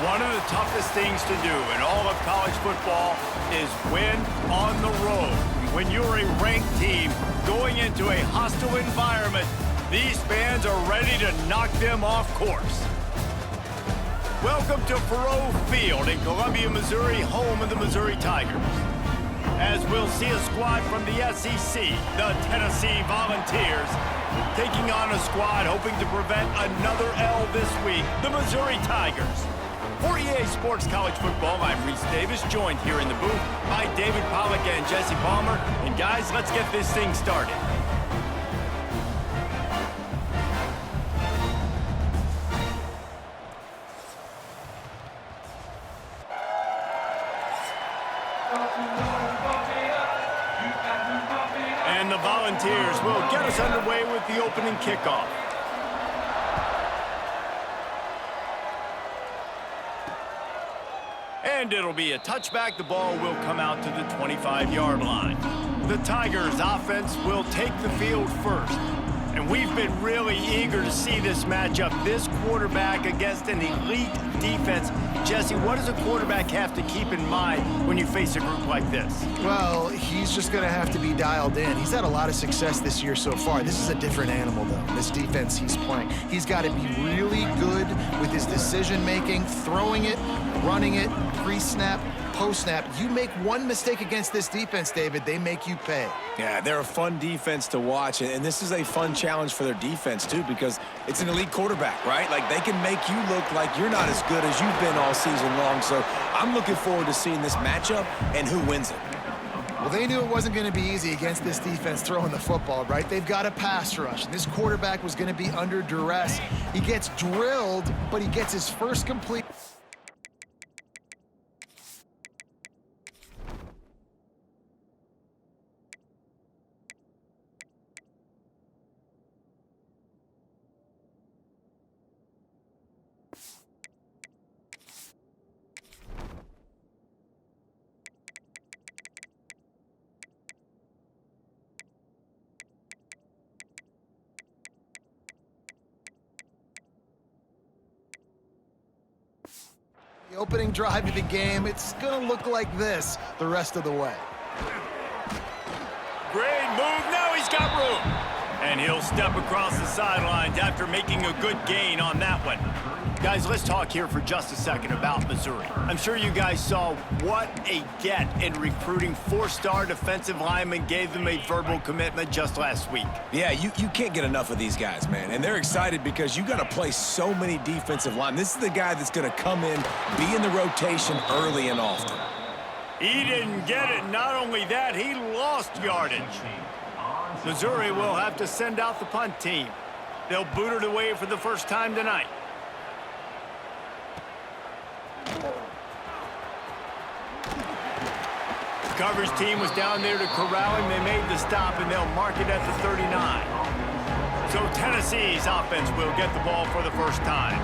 One of the toughest things to do in all of college football is win on the road. When you're a ranked team going into a hostile environment, these fans are ready to knock them off course. Welcome to Faurot Field in Columbia, Missouri, home of the Missouri Tigers. As we'll see a squad from the SEC, the Tennessee Volunteers, taking on a squad hoping to prevent another L this week, the Missouri Tigers. For EA Sports College Football, I'm Reese Davis, joined here in the booth by David Pollack and Jesse Palmer. And guys, let's get this thing started. And the Volunteers will get us underway with the opening kickoff. And it'll be a touchback. The ball will come out to the 25-yard line. The Tigers offense will take the field first. And we've been really eager to see this matchup. This quarterback against an elite defense. Jesse, what does a quarterback have to keep in mind when you face a group like this? Well, he's just going to have to be dialed in. He's had a lot of success this year so far. This is a different animal, though, this defense he's playing. He's got to be really good with his decision-making, throwing it, running it, pre-snap, post-snap. You make one mistake against this defense, David, they make you pay. Yeah, they're a fun defense to watch, and this is a fun challenge for their defense, too, because it's an elite quarterback, right? Like, they can make you look like you're not as good as you've been all season long, so I'm looking forward to seeing this matchup and who wins it. Well, they knew it wasn't going to be easy against this defense throwing the football, right? They've got a pass rush. This quarterback was going to be under duress. He gets drilled, but he gets his first complete... The opening drive of the game, it's going to look like this the rest of the way. Great move. Now he's got room. And he'll step across the sidelines after making a good gain on that one. Guys, let's talk here for just a second about Missouri. I'm sure you guys saw what a get in recruiting. Four-star defensive linemen gave them a verbal commitment just last week. Yeah, you can't get enough of these guys, man. And they're excited because you got to play so many defensive linemen. This is the guy that's going to come in, be in the rotation early and often. He didn't get it. Not only that, he lost yardage. Missouri will have to send out the punt team. They'll boot it away for the first time tonight. The coverage team was down there to corral him. They made the stop, and they'll mark it at the 39. So Tennessee's offense will get the ball for the first time.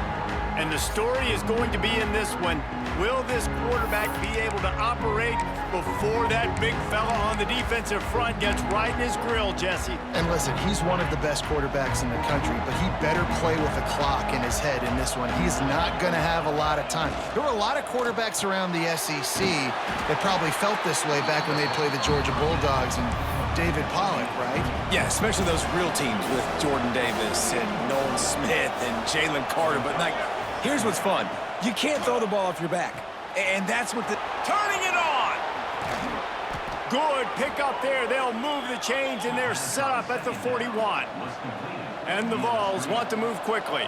And the story is going to be in this one. Will this quarterback be able to operate before that big fella on the defensive front gets right in his grill, Jesse? And listen, he's one of the best quarterbacks in the country, but he better play with the clock in his head in this one. He's not going to have a lot of time. There were a lot of quarterbacks around the SEC that probably felt this way back when they played the Georgia Bulldogs and David Pollack, right? Yeah, especially those real teams with Jordan Davis and Nolan Smith and Jalen Carter. But, like, here's what's fun. You can't throw the ball off your back. And that's what the... Turning it on! Good pick up there. They'll move the chains, and they're set up at the 41. And the Vols want to move quickly.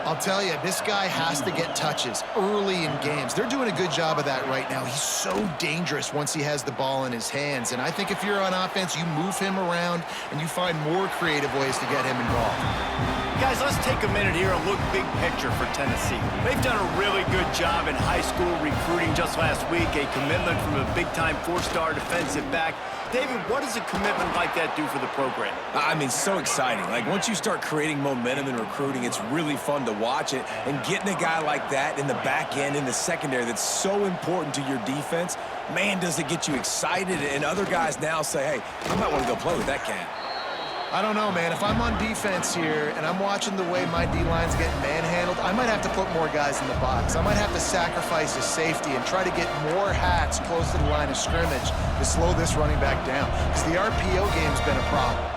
I'll tell you, this guy has to get touches early in games. They're doing a good job of that right now. He's so dangerous once he has the ball in his hands. And I think if you're on offense, you move him around and you find more creative ways to get him involved. Guys, let's take a minute here and look big picture for Tennessee. They've done a really good job in high school recruiting just last week, a commitment from a big-time four-star defensive back. David, what does a commitment like that do for the program? I mean, so exciting. Like, once you start creating momentum in recruiting, it's really fun to watch it. And getting a guy like that in the back end, in the secondary, that's so important to your defense, man, does it get you excited. And other guys now say, hey, I might want to go play with that cat. I don't know, man. If I'm on defense here and I'm watching the way my D-line's getting manhandled, I might have to put more guys in the box. I might have to sacrifice a safety and try to get more hats close to the line of scrimmage to slow this running back down, because the RPO game's been a problem.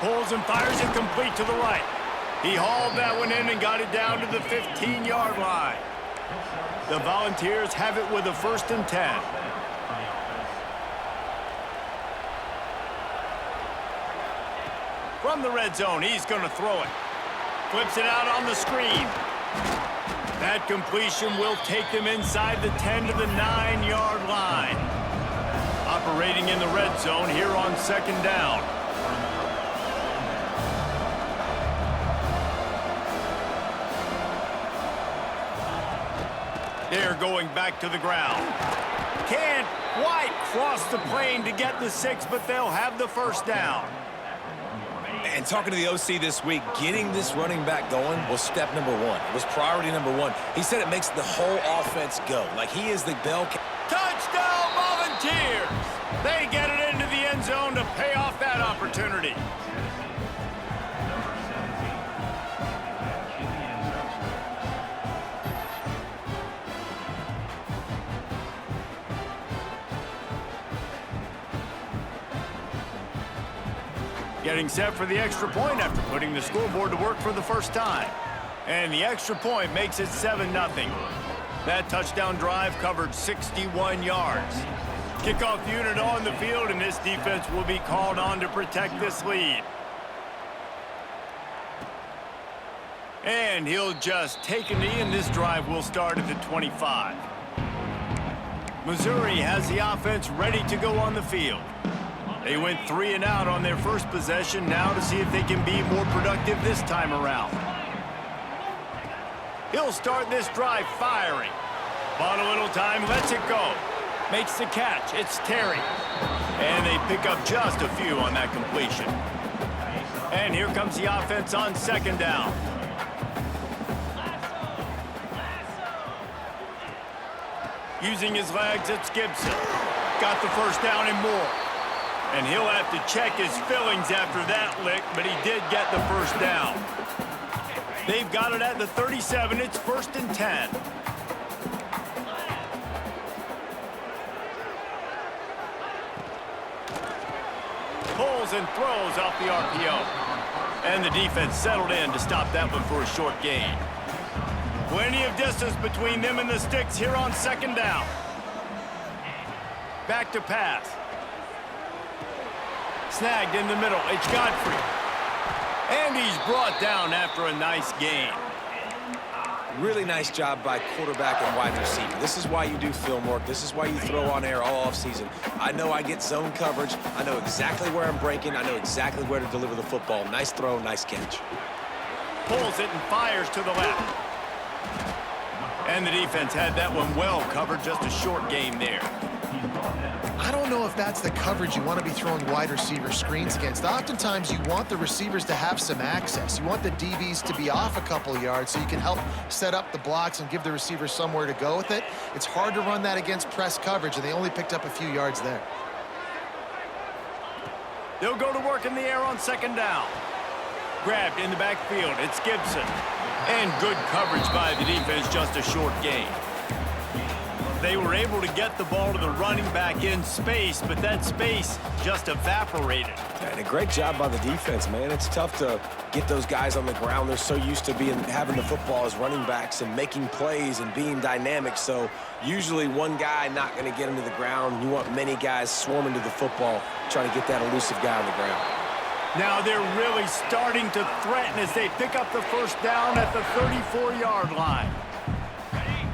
Pulls and fires it complete to the right. He hauled that one in and got it down to the 15-yard line. The Volunteers have it with a 1st and 10. From the red zone, he's going to throw it. Flips it out on the screen. That completion will take them inside the 10 to the 9-yard line. Operating in the red zone here on 2nd down. They're going back to the ground. Can't quite cross the plane to get the 6, but they'll have the 1st down. And talking to the OC this week, getting this running back going was step number 1. It was priority number 1. He said it makes the whole offense go. Like he is the bell. Touchdown, Volunteers! They get it into the end zone to pay off that opportunity. Getting set for the extra point after putting the scoreboard to work for the first time. And the extra point makes it 7-0. That touchdown drive covered 61 yards. Kickoff unit on the field, and this defense will be called on to protect this lead. And he'll just take a knee, and this drive will start at the 25. Missouri has the offense ready to go on the field. They went 3 and out on their first possession, now to see if they can be more productive this time around. He'll start this drive firing. Bought a little time, lets it go. Makes the catch, it's Terry. And they pick up just a few on that completion. And here comes the offense on 2nd down. Using his legs, it's Gibson. Got the 1st down and more. And he'll have to check his fillings after that lick, but he did get the 1st down. They've got it at the 37. It's 1st and 10. Pulls and throws off the RPO. And the defense settled in to stop that one for a short gain. Plenty of distance between them and the sticks here on 2nd down. Back to pass. Snagged in the middle, it's Godfrey. And he's brought down after a nice gain. Really nice job by quarterback and wide receiver. This is why you do film work. This is why you throw on air all offseason. I know I get zone coverage. I know exactly where I'm breaking. I know exactly where to deliver the football. Nice throw, nice catch. Pulls it and fires to the left. And the defense had that one well covered, just a short gain there. I don't know if that's the coverage you want to be throwing wide receiver screens against. Oftentimes, you want the receivers to have some access. You want the DBs to be off a couple yards so you can help set up the blocks and give the receiver somewhere to go with it. It's hard to run that against press coverage, and they only picked up a few yards there. They'll go to work in the air on 2nd down. Grabbed in the backfield, it's Gibson. And good coverage by the defense, just a short gain. They were able to get the ball to the running back in space, but that space just evaporated. And a great job by the defense, man. It's tough to get those guys on the ground. They're so used to having the football as running backs and making plays and being dynamic. So usually one guy not going to get him to the ground. You want many guys swarming to the football, trying to get that elusive guy on the ground. Now they're really starting to threaten as they pick up the 1st down at the 34-yard line.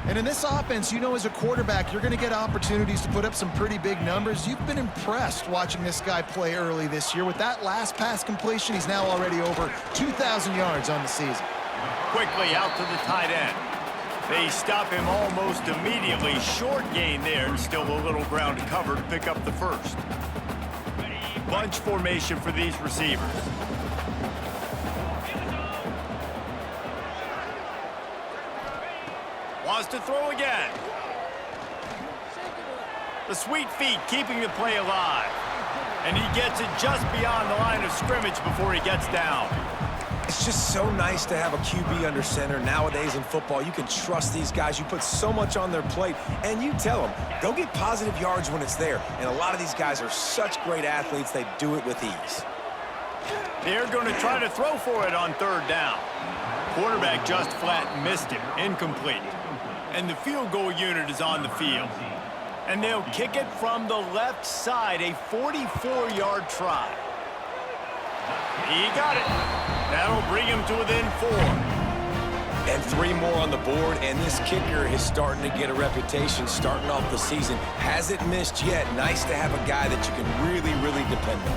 And in this offense, you know, as a quarterback, you're going to get opportunities to put up some pretty big numbers. You've been impressed watching this guy play early this year. With that last pass completion, he's now already over 2,000 yards on the season. Quickly out to the tight end. They stop him almost immediately. Short gain there, and still a little ground to cover to pick up the 1st. Bunch formation for these receivers. Wants to throw again. The sweet feet keeping the play alive. And he gets it just beyond the line of scrimmage before he gets down. It's just so nice to have a QB under center. Nowadays in football, you can trust these guys. You put so much on their plate, and you tell them, go get positive yards when it's there. And a lot of these guys are such great athletes, they do it with ease. They're going to try to throw for it on third down. Quarterback just flat missed it, incomplete. And the field goal unit is on the field. And they'll kick it from the left side, a 44-yard try. He got it. That'll bring him to within 4. And 3 more on the board, and this kicker is starting to get a reputation starting off the season. Hasn't missed yet. Nice to have a guy that you can really, really depend on.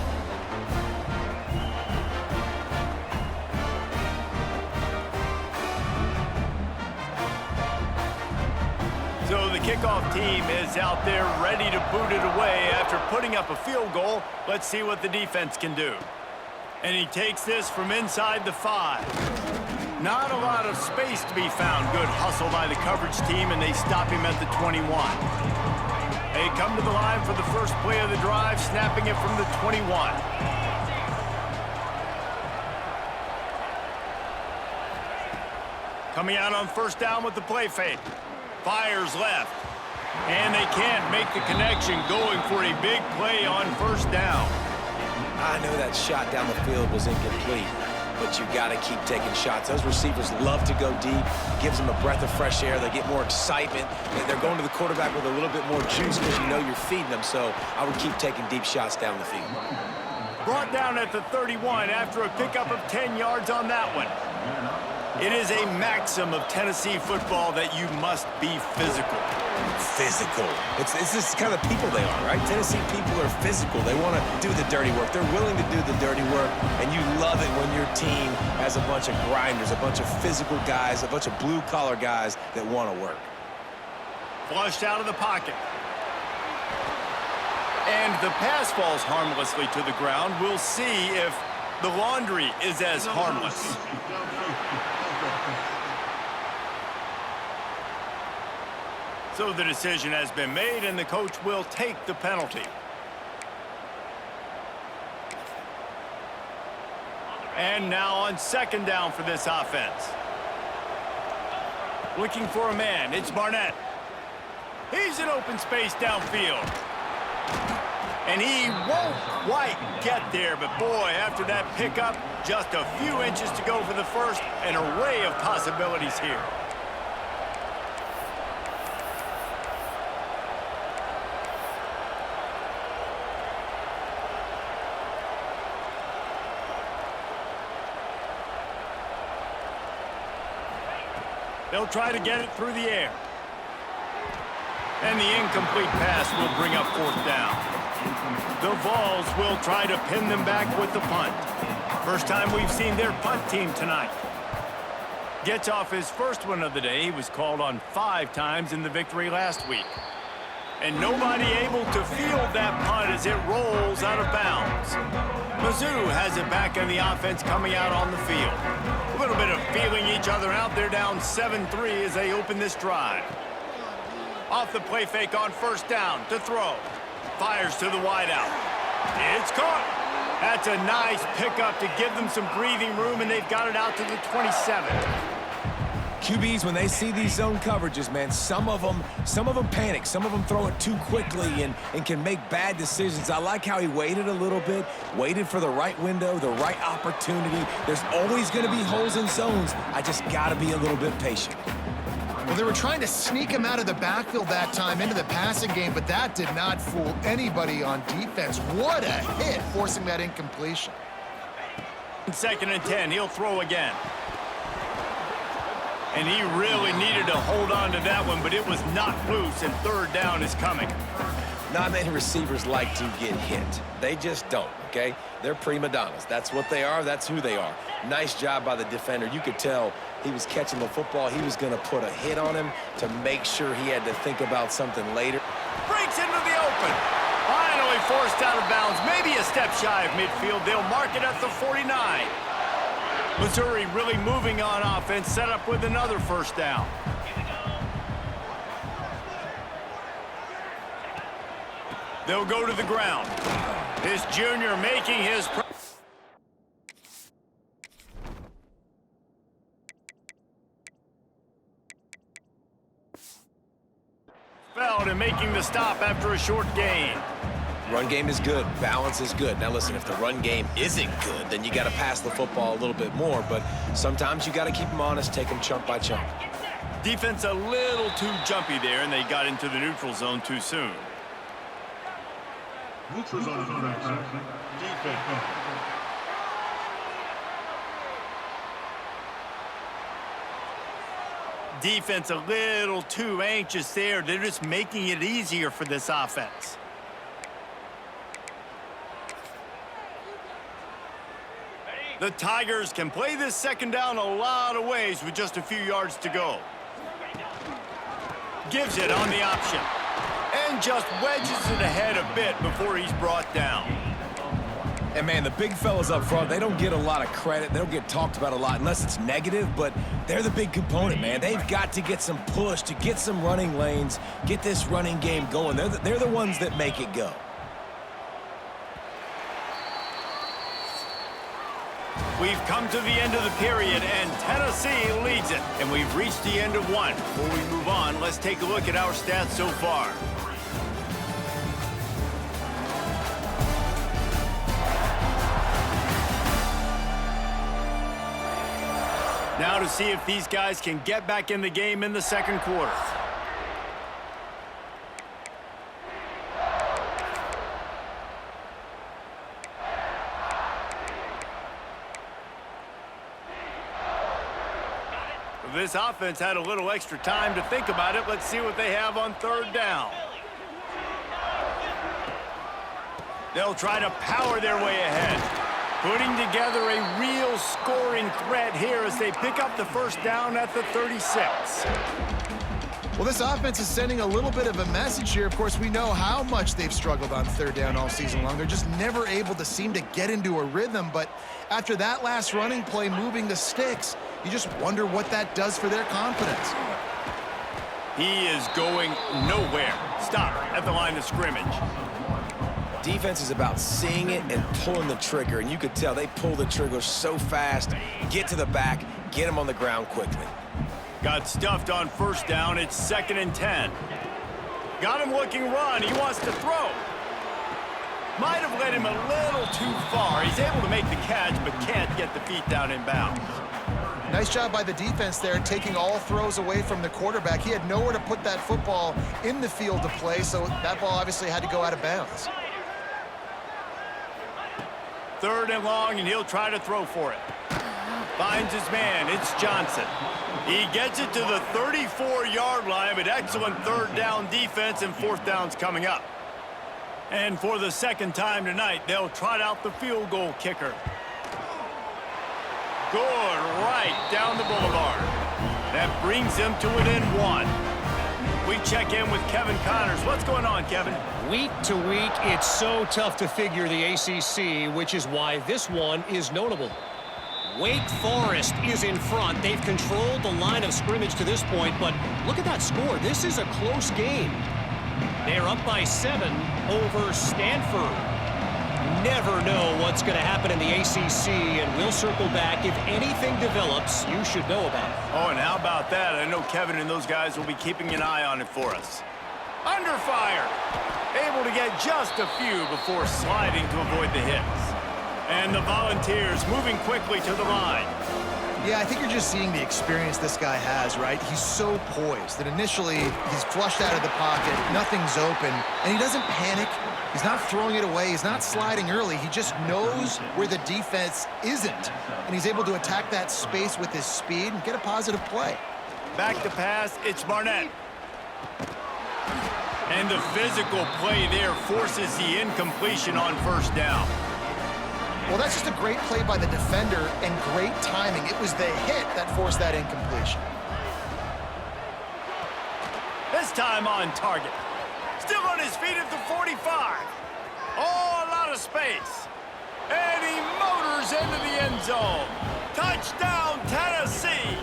So the kickoff team is out there ready to boot it away after putting up a field goal. Let's see what the defense can do. And he takes this from inside the 5. Not a lot of space to be found. Good hustle by the coverage team, and they stop him at the 21. They come to the line for the first play of the drive, snapping it from the 21. Coming out on first down with the play fake. Fires left. And they can't make the connection, going for a big play on first down. I know that shot down the field was incomplete, but you got to keep taking shots. Those receivers love to go deep. Gives them a breath of fresh air. They get more excitement. They're going to the quarterback with a little bit more juice because you know you're feeding them. So I would keep taking deep shots down the field. Brought down at the 31 after a pickup of 10 yards on that one. It is a maxim of Tennessee football that you must be physical. Physical. It's this kind of people they are, right? Tennessee people are physical. They want to do the dirty work. They're willing to do the dirty work, and you love it when your team has a bunch of grinders, a bunch of physical guys, a bunch of blue-collar guys that want to work. Flushed out of the pocket. And the pass falls harmlessly to the ground. We'll see if the laundry is as harmless. So the decision has been made, and the coach will take the penalty. And now on second down for this offense. Looking for a man. It's Barnett. He's in open space downfield. And he won't quite get there, but boy, after that pickup, just a few inches to go for the first. An array of possibilities here. They'll try to get it through the air. And the incomplete pass will bring up fourth down. The Vols will try to pin them back with the punt. First time we've seen their punt team tonight. Gets off his first one of the day. He was called on 5 times in the victory last week. And nobody able to field that punt as it rolls out of bounds. Mizzou has it back on the offense coming out on the field. A little bit of feeling each other out. They're down 7-3 as they open this drive. Off the play fake on first down to throw. Fires to the wideout. It's caught. That's a nice pickup to give them some breathing room, and they've got it out to the 27. QBs, when they see these zone coverages, man, some of them panic. Some of them throw it too quickly and can make bad decisions. I like how he waited a little bit, waited for the right window, the right opportunity. There's always going to be holes in zones. I just got to be a little bit patient. Well, they were trying to sneak him out of the backfield that time into the passing game, but that did not fool anybody on defense. What a hit, forcing that incompletion. 2nd and 10, he'll throw again. And he really needed to hold on to that one, but it was not loose, and third down is coming. Not many receivers like to get hit. They just don't, okay? They're prima donnas. That's what they are. That's who they are. Nice job by the defender. You could tell he was catching the football. He was going to put a hit on him to make sure he had to think about something later. Breaks into the open. Finally forced out of bounds. Maybe a step shy of midfield. They'll mark it at the 49. Missouri really moving on offense, set up with another first down. They'll go to the ground. This junior making his... Feld and making the stop after a short gain. Run game is good. Balance is good. Now, listen, if the run game isn't good, then you got to pass the football a little bit more. But sometimes you got to keep them honest, take them chunk by chunk. Defense a little too jumpy there, and they got into the neutral zone too soon. Neutral zone defense. Defense a little too anxious there. They're just making it easier for this offense. The Tigers can play this second down a lot of ways with just a few yards to go. Gives it on the option. And just wedges it ahead a bit before he's brought down. And, man, the big fellas up front, they don't get a lot of credit. They don't get talked about a lot unless it's negative, but they're the big component, man. They've got to get some push, to get some running lanes, get this running game going. They're the ones that make it go. We've come to the end of the period, and Tennessee leads it. And we've reached the end of one. Before we move on, let's take a look at our stats so far. Now to see if these guys can get back in the game in the second quarter. This offense had a little extra time to think about it. Let's see what they have on third down. They'll try to power their way ahead, putting together a real scoring threat here as they pick up the first down at the 36. Well, this offense is sending a little bit of a message here. Of course, we know how much they've struggled on third down all season long. They're just never able to seem to get into a rhythm. But after that last running play, moving the sticks, you just wonder what that does for their confidence. He is going nowhere. Stop at the line of scrimmage. Defense is about seeing it and pulling the trigger, and you could tell they pull the trigger so fast, get to the back, get him on the ground quickly. Got stuffed on first down. It's 2nd and 10. Got him looking run. He wants to throw. Might have led him a little too far. He's able to make the catch, but can't get the feet down in bounds. Nice job by the defense there, taking all throws away from the quarterback. He had nowhere to put that football in the field to play, so that ball obviously had to go out of bounds. 3rd and long, and he'll try to throw for it. Finds his man. It's Johnson. He gets it to the 34-yard line, but excellent third down defense, and 4th down's coming up. And for the second time tonight, they'll trot out the field goal kicker. Good, right down the boulevard. That brings them to within 1. We check in with Kevin Connors. What's going on, Kevin? Week to week, it's so tough to figure the ACC, which is why this one is notable. Wake Forest is in front. They've controlled the line of scrimmage to this point, but look at that score. This is a close game. They're up by 7 over Stanford. Never know what's going to happen in the ACC, and we'll circle back. If anything develops, you should know about it. Oh, and how about that? I know Kevin and those guys will be keeping an eye on it for us. Under fire. Able to get just a few before sliding to avoid the hits. And the Volunteers moving quickly to the line. Yeah, I think you're just seeing the experience this guy has, right? He's so poised that initially he's flushed out of the pocket, nothing's open, and he doesn't panic. He's not throwing it away. He's not sliding early. He just knows where the defense isn't, and he's able to attack that space with his speed and get a positive play. Back to pass, it's Barnett. And the physical play there forces the incompletion on first down. Well, that's just a great play by the defender and great timing. It was the hit that forced that incompletion. This time on target. Still on his feet at the 45. Oh, a lot of space. And he motors into the end zone. Touchdown, Tennessee.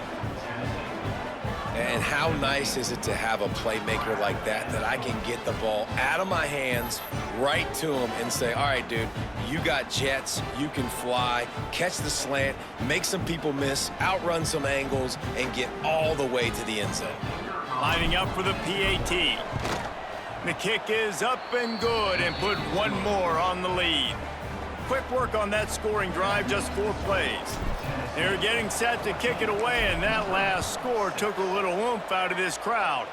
and how nice is it to have a playmaker like that I can get the ball out of my hands right to him and say, all right, dude, you got jets, you can fly, catch the slant, make some people miss, outrun some angles, and get all the way to the end zone. Lining up for the PAT. The kick is up and good, and put one more on the lead. Quick work on that scoring drive, just 4 plays. They're getting set to kick it away, and that last score took a little oomph out of this crowd.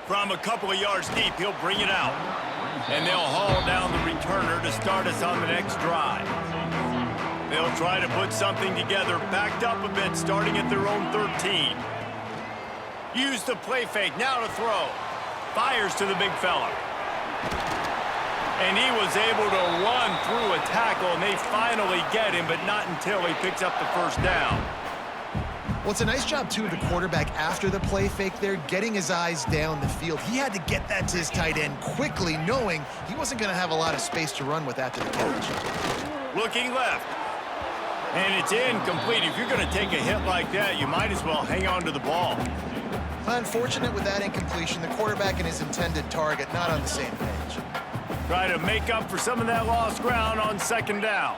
From a couple of yards deep, he'll bring it out. And they'll haul down the returner to start us on the next drive. They'll try to put something together, backed up a bit, starting at their own 13. Use the play fake, now to throw. Fires to the big fella. And he was able to run through a tackle, and they finally get him, but not until he picks up the first down. Well, it's a nice job, too, of the quarterback after the play fake there, getting his eyes down the field. He had to get that to his tight end quickly, knowing he wasn't going to have a lot of space to run with after the catch. Looking left. And it's incomplete. If you're going to take a hit like that, you might as well hang on to the ball. Unfortunate with that incompletion, the quarterback and his intended target not on the same page. Try to make up for some of that lost ground on second down.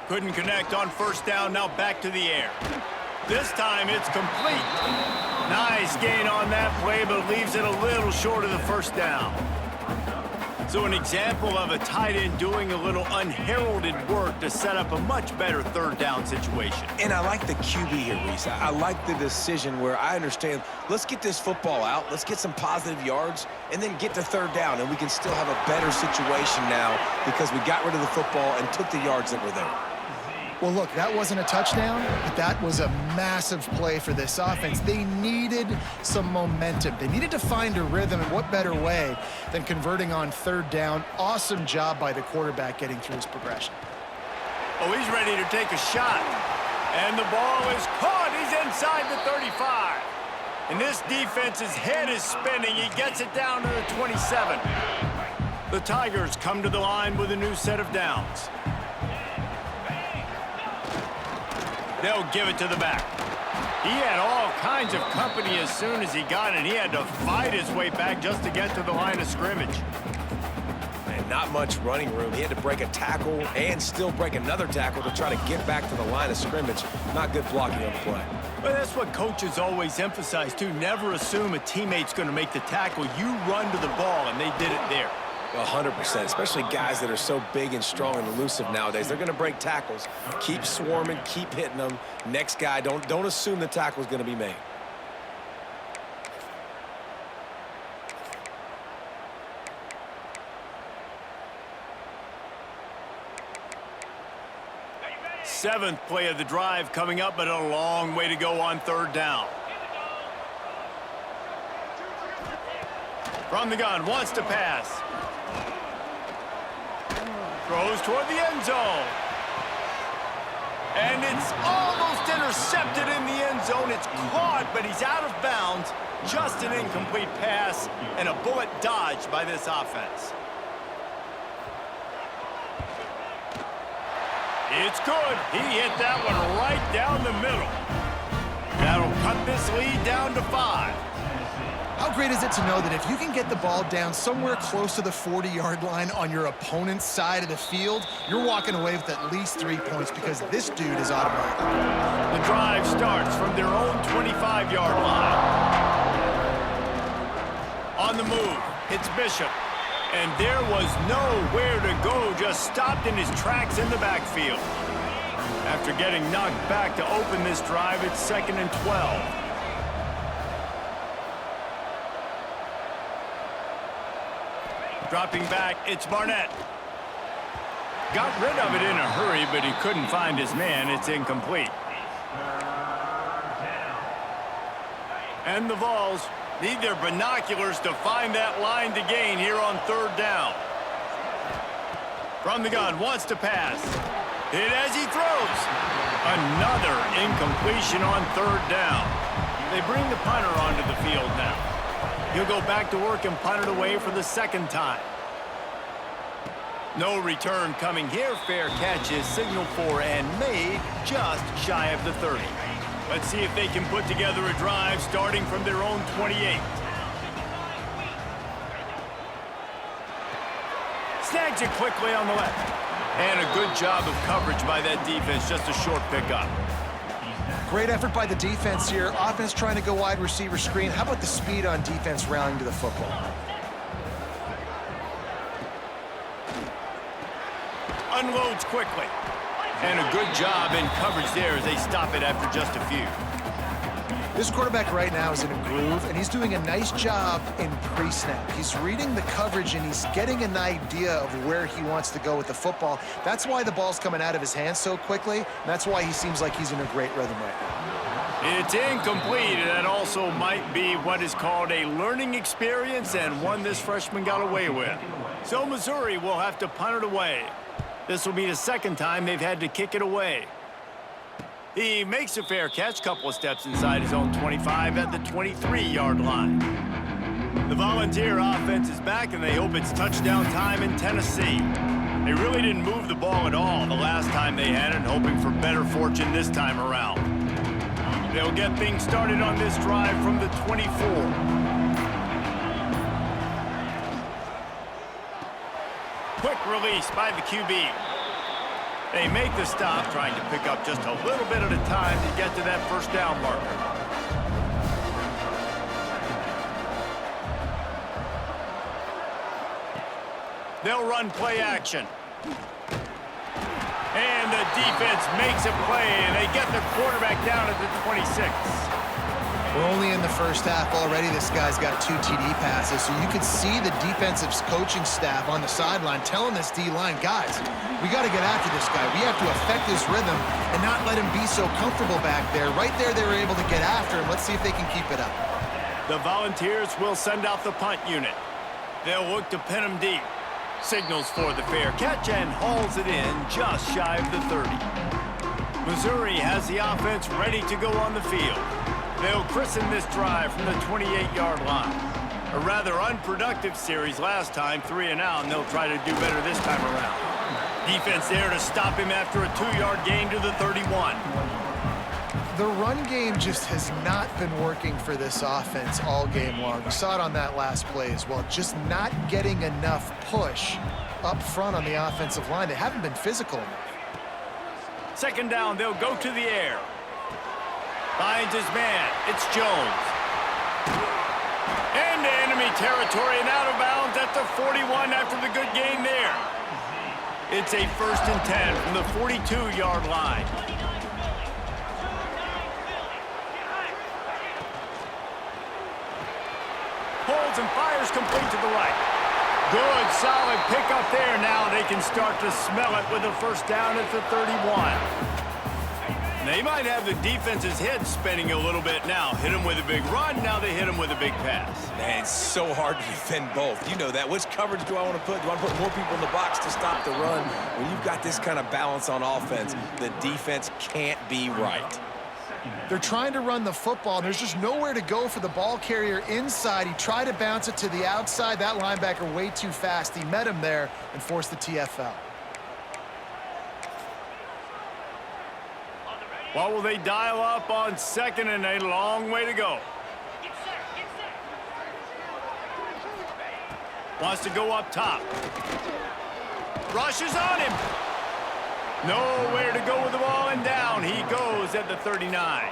Couldn't connect on first down, now back to the air. This time it's complete. Nice gain on that play, but leaves it a little short of the first down. So an example of a tight end doing a little unheralded work to set up a much better third down situation. And I like the QB here, Reese. I like the decision where I understand, let's get this football out, let's get some positive yards, and then get to third down, and we can still have a better situation now because we got rid of the football and took the yards that were there. Well, look, that wasn't a touchdown, but that was a massive play for this offense. They needed some momentum. They needed to find a rhythm, and what better way than converting on third down. Awesome job by the quarterback getting through his progression. Oh, he's ready to take a shot. And the ball is caught. He's inside the 35. And this defense's head is spinning. He gets it down to the 27. The Tigers come to the line with a new set of downs. They'll give it to the back. He had all kinds of company as soon as he got it. He had to fight his way back just to get to the line of scrimmage. And not much running room. He had to break a tackle and still break another tackle to try to get back to the line of scrimmage. Not good blocking on the play. But that's what coaches always emphasize, too. Never assume a teammate's going to make the tackle. You run to the ball, and they did it there. 100%, especially guys that are so big and strong and elusive nowadays. They're going to break tackles. Keep swarming, keep hitting them. Next guy, don't assume the tackle is going to be made. Seventh play of the drive coming up, but a long way to go on third down. From the gun, wants to pass. Throws toward the end zone. And it's almost intercepted in the end zone. It's caught, but he's out of bounds. Just an incomplete pass and a bullet dodged by this offense. It's good. He hit that one right down the middle. That'll cut this lead down to 5. How great is it to know that if you can get the ball down somewhere close to the 40-yard line on your opponent's side of the field, you're walking away with at least 3 points because this dude is automatic. The drive starts from their own 25-yard line. On the move, it's Bishop. And there was nowhere to go, just stopped in his tracks in the backfield. After getting knocked back to open this drive, it's 2nd and 12. Dropping back, it's Barnett. Got rid of it in a hurry, but he couldn't find his man. It's incomplete. And the Vols need their binoculars to find that line to gain here on third down. From the gun, wants to pass. Hit as he throws. Another incompletion on third down. They bring the punter onto the field now. He'll go back to work and punt it away for the second time. No return coming here. Fair catch is signaled for and made just shy of the 30. Let's see if they can put together a drive starting from their own 28. Snags it quickly on the left. And a good job of coverage by that defense. Just a short pickup. Great effort by the defense here. Offense trying to go wide receiver screen. How about the speed on defense rallying to the football? Unloads quickly. And a good job in coverage there as they stop it after just a few. This quarterback right now is in a groove, and he's doing a nice job in pre-snap. He's reading the coverage, and he's getting an idea of where he wants to go with the football. That's why the ball's coming out of his hands so quickly, and that's why he seems like he's in a great rhythm right now. It's incomplete, and that also might be what is called a learning experience and one this freshman got away with. So Missouri will have to punt it away. This will be the second time they've had to kick it away. He makes a fair catch, couple of steps inside his own 25 at the 23-yard line. The Volunteer offense is back, and they hope it's touchdown time in Tennessee. They really didn't move the ball at all the last time they had it, hoping for better fortune this time around. They'll get things started on this drive from the 24. Quick release by the QB. They make the stop, trying to pick up just a little bit at a time to get to that first down marker. They'll run play action. And the defense makes a play, and they get the quarterback down at the 26. We're only in the first half already. This guy's got 2 TD passes, so you could see the defensive coaching staff on the sideline telling this D-line, guys, we got to get after this guy. We have to affect his rhythm and not let him be so comfortable back there. Right there, they were able to get after him. Let's see if they can keep it up. The Volunteers will send out the punt unit. They'll look to pin him deep. Signals for the fair catch and hauls it in just shy of the 30. Missouri has the offense ready to go on the field. They'll christen this drive from the 28-yard line. A rather unproductive series last time, 3 and out, and they'll try to do better this time around. Defense there to stop him after a 2-yard gain to the 31. The run game just has not been working for this offense all game long. We saw it on that last play as well. Just not getting enough push up front on the offensive line. They haven't been physical enough. Second down, they'll go to the air. Finds his man. It's Jones. Into enemy territory and out of bounds at the 41 after the good gain there. It's a 1st and 10 from the 42-yard line. Holds and fires complete to the right. Good, solid pickup there. Now they can start to smell it with a first down at the 31. They might have the defense's head spinning a little bit now. Hit him with a big run, now they hit him with a big pass. Man, it's so hard to defend both. You know that. Which coverage do I want to put? Do I want to put more people in the box to stop the run? When you've got this kind of balance on offense, the defense can't be right. They're trying to run the football, and there's just nowhere to go for the ball carrier inside. He tried to bounce it to the outside. That linebacker way too fast. He met him there and forced the TFL. What will they dial up on second and a long way to go? Wants to go up top. Rushes on him. Nowhere to go with the ball, and down he goes at the 39.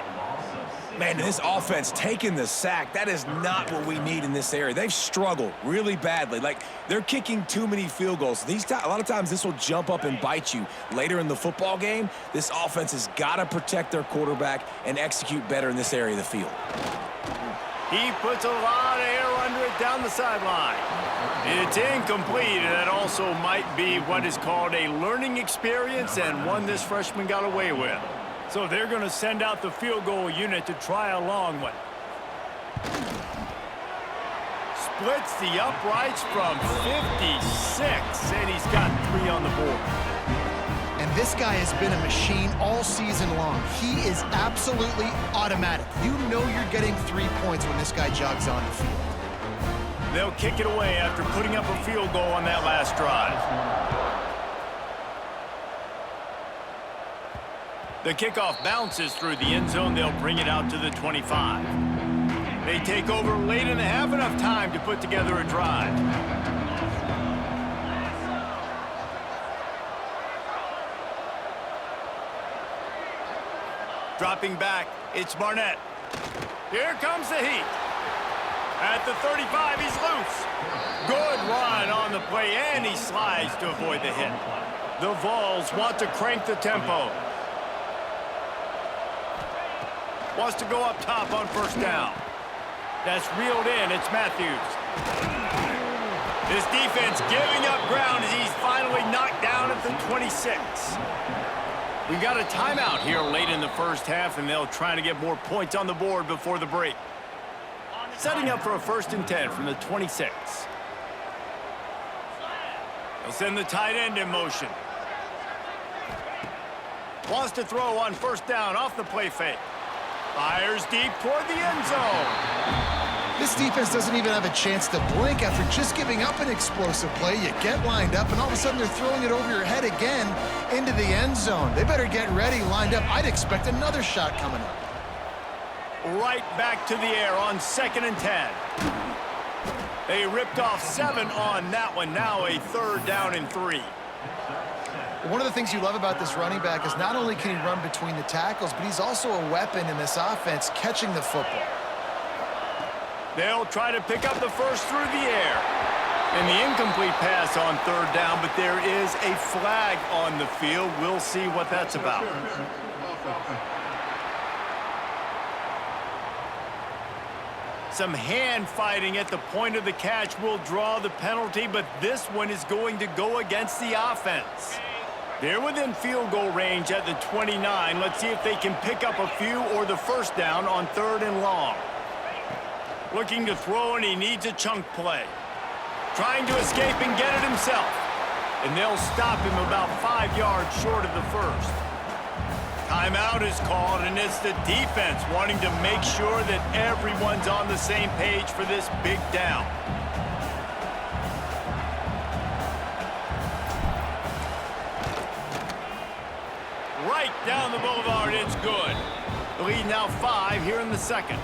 Man, this offense taking the sack, that is not what we need in this area. They've struggled really badly. Like, they're kicking too many field goals. A lot of times this will jump up and bite you. Later in the football game, this offense has got to protect their quarterback and execute better in this area of the field. He puts a lot of air under it down the sideline. It's incomplete, and that also might be what is called a learning experience and one this freshman got away with. So they're going to send out the field goal unit to try a long one. Splits the uprights from 56, and he's got 3 on the board. And this guy has been a machine all season long. He is absolutely automatic. You know you're getting 3 points when this guy jogs on the field. They'll kick it away after putting up a field goal on that last drive. The kickoff bounces through the end zone. They'll bring it out to the 25. They take over late and have enough time to put together a drive. Dropping back, it's Barnett. Here comes the heat. At the 35, he's loose. Good run on the play, and he slides to avoid the hit. The Vols want to crank the tempo. Wants to go up top on first down. That's reeled in. It's Matthews. This defense giving up ground as he's finally knocked down at the 26. We got a timeout here late in the first half, and they'll try to get more points on the board before the break. Setting up for a 1st and 10 from the 26. They'll send the tight end in motion. Wants to throw on first down off the play fake. Fires deep toward the end zone. This defense doesn't even have a chance to blink after just giving up an explosive play. You get lined up, and all of a sudden they're throwing it over your head again into the end zone. They better get ready, lined up. I'd expect another shot coming up. Right back to the air on 2nd and 10. They ripped off 7 on that one. Now a 3rd down and 3. One of the things you love about this running back is not only can he run between the tackles, but he's also a weapon in this offense catching the football. They'll try to pick up the first through the air. And the incomplete pass on 3rd down, but there is a flag on the field. We'll see what that's about. Some hand fighting at the point of the catch will draw the penalty, but this one is going to go against the offense. They're within field goal range at the 29. Let's see if they can pick up a few or the first down on 3rd and long. Looking to throw, and he needs a chunk play. Trying to escape and get it himself. And they'll stop him about 5 yards short of the first. Timeout is called, and it's the defense wanting to make sure that everyone's on the same page for this big down. Right down the boulevard, it's good. The lead now 5 here in the 2nd.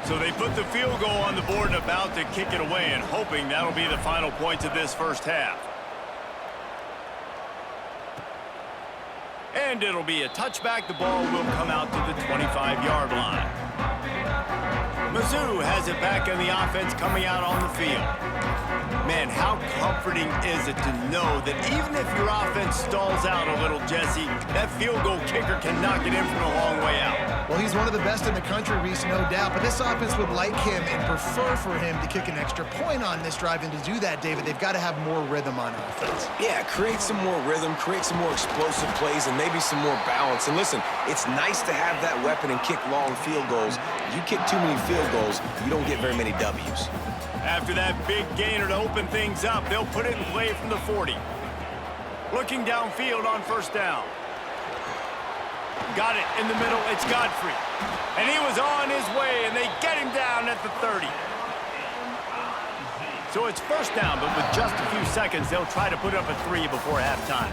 So they put the field goal on the board and about to kick it away, and hoping that'll be the final points of this first half. And it'll be a touchback. The ball will come out to the 25-yard line. Mizzou has it back on the offense coming out on the field. Man, how comforting is it to know that even if your offense stalls out a little, Jesse, that field goal kicker can knock it in from a long way out. Well, he's one of the best in the country, Reese, no doubt. But this offense would like him and prefer for him to kick an extra point on this drive. And to do that, David, they've got to have more rhythm on offense. Yeah, create some more rhythm, create some more explosive plays, and maybe some more balance. And listen, it's nice to have that weapon and kick long field goals. You kick too many field goals, you don't get very many W's. After that big gainer to open things up, they'll put it in play from the 40. Looking downfield on first down. Got it in the middle. It's Godfrey. And he was on his way, and they get him down at the 30. So it's first down, but with just a few seconds, they'll try to put up a 3 before halftime.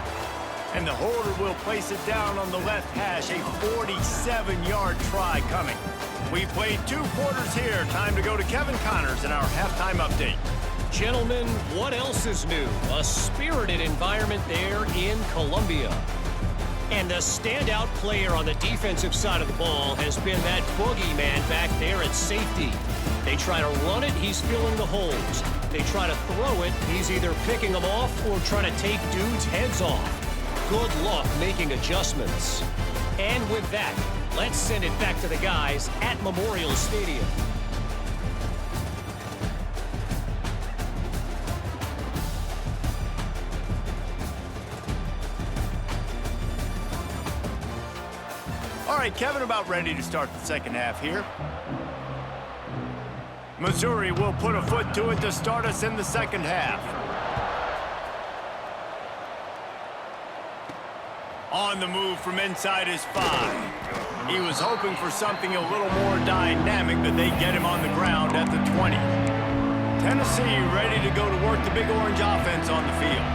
And the holder will place it down on the left hash, a 47-yard try coming. We played 2 quarters here. Time to go to Kevin Connors in our halftime update. Gentlemen, what else is new? A spirited environment there in Columbia. And the standout player on the defensive side of the ball has been that boogeyman back there at safety. They try to run it, he's filling the holes. They try to throw it, he's either picking them off or trying to take dudes' heads off. Good luck making adjustments. And with that, let's send it back to the guys at Memorial Stadium. All right, Kevin, about ready to start the second half here. Missouri will put a foot to it to start us in the second half. On the move from inside his 5. He was hoping for something a little more dynamic, but they get him on the ground at the 20. Tennessee ready to go to work the Big Orange offense on the field.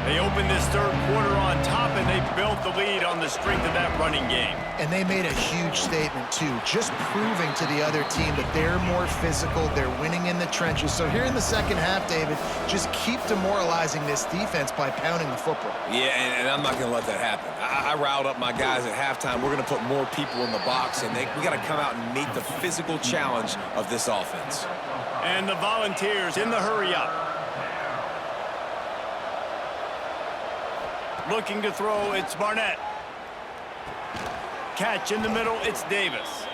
They opened this third quarter on top, and they built the lead on the strength of that running game. And they made a huge statement, too, just proving to the other team that they're more physical, they're winning in the trenches. So here in the second half, David, just keep demoralizing this defense by pounding the football. Yeah, and I'm not going to let that happen. I riled up my guys at halftime. We're going to put more people in the box, and we got to come out and meet the physical challenge of this offense. And the Volunteers in the hurry-up. Looking to throw, it's Barnett. Catch in the middle, it's Davis.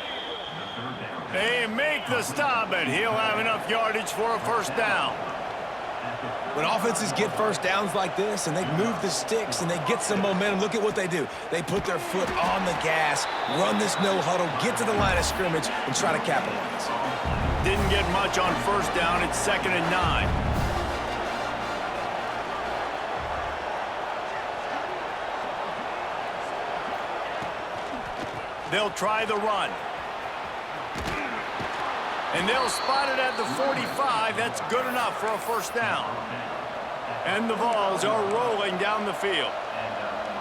They make the stop, and he'll have enough yardage for a first down. When offenses get first downs like this and they move the sticks and they get some momentum, look at what they do. They put their foot on the gas, run this no huddle, get to the line of scrimmage, and try to capitalize. Didn't get much on first down. It's 2nd and 9. They'll try the run. And they'll spot it at the 45. That's good enough for a first down. And the Vols are rolling down the field.